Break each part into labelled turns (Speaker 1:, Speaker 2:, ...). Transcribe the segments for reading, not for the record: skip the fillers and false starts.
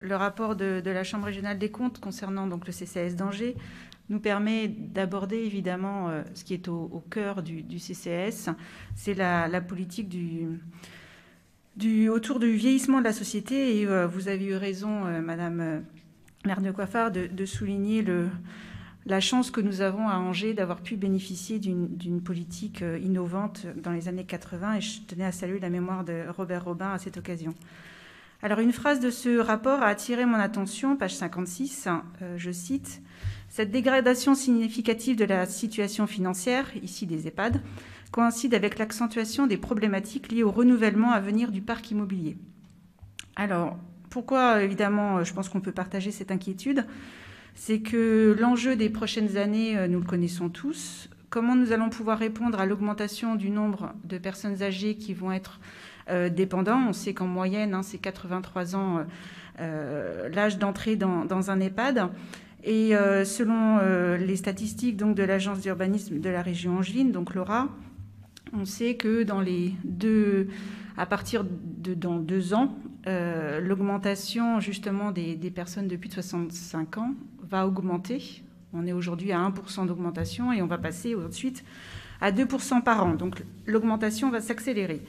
Speaker 1: le rapport de la Chambre régionale des comptes concernant donc, le CCAS d'Angers nous permet d'aborder évidemment ce qui est au cœur du CCAS, c'est la politique autour du vieillissement de la société. Et vous avez eu raison, Madame maire de Coiffard, de souligner la chance que nous avons à Angers d'avoir pu bénéficier d'une politique innovante dans les années 80. Et je tenais à saluer la mémoire de Robert Robin à cette occasion. Alors, une phrase de ce rapport a attiré mon attention, page 56, je cite « Cette dégradation significative de la situation financière, ici des EHPAD, coïncide avec l'accentuation des problématiques liées au renouvellement à venir du parc immobilier. » Alors, pourquoi, évidemment, je pense qu'on peut partager cette inquiétude, c'est que l'enjeu des prochaines années, nous le connaissons tous. Comment nous allons pouvoir répondre à l'augmentation du nombre de personnes âgées qui vont être dépendants? On sait qu'en moyenne, c'est 83 ans l'âge d'entrée dans un EHPAD. Et selon les statistiques donc, de l'agence d'urbanisme de la région angevine, donc l'AURA, on sait que à partir de dans 2 ans, l'augmentation justement des personnes de plus de 65 ans va augmenter. On est aujourd'hui à 1% d'augmentation et on va passer ensuite à 2% par an. Donc l'augmentation va s'accélérer.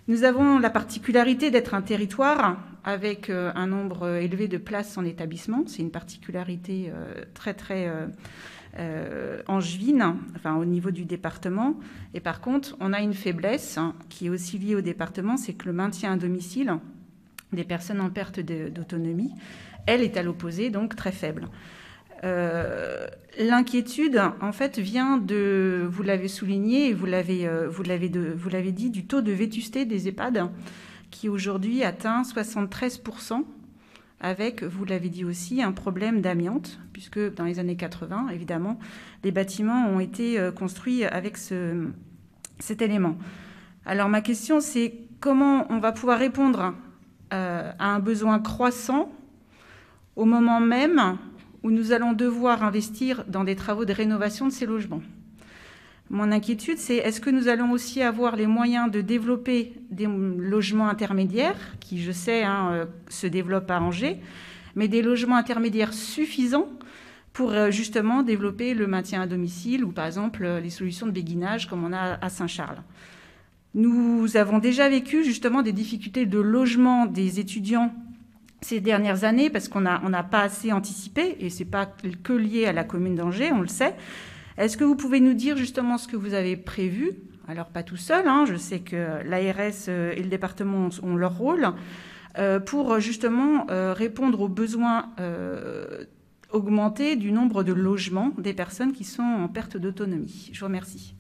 Speaker 1: Nous avons la particularité d'être un territoire avec un nombre élevé de places en établissement. C'est une particularité très angevine, enfin au niveau du département. Et par contre, on a une faiblesse qui est aussi liée au département, c'est que le maintien à domicile des personnes en perte d'autonomie, elle est à l'opposé, donc très faible. L'inquiétude, en fait, vient de, vous l'avez souligné et vous l'avez dit, du taux de vétusté des EHPAD qui aujourd'hui atteint 73%, avec, vous l'avez dit aussi, un problème d'amiante, puisque dans les années 80, évidemment, les bâtiments ont été construits avec cet élément. Alors ma question, c'est comment on va pouvoir répondre à un besoin croissant au moment même où nous allons devoir investir dans des travaux de rénovation de ces logements. Mon inquiétude, c'est est-ce que nous allons aussi avoir les moyens de développer des logements intermédiaires, qui, je sais, se développent à Angers, mais des logements intermédiaires suffisants pour justement développer le maintien à domicile ou, par exemple, les solutions de béguinage comme on a à Saint-Charles. Nous avons déjà vécu justement des difficultés de logement des étudiants ces dernières années, parce qu'on n'a pas assez anticipé, et ce n'est pas que lié à la commune d'Angers, on le sait. Est-ce que vous pouvez nous dire justement ce que vous avez prévu? Alors pas tout seul, je sais que l'ARS et le département ont leur rôle, pour justement répondre aux besoins augmentés du nombre de logements des personnes qui sont en perte d'autonomie. Je vous remercie.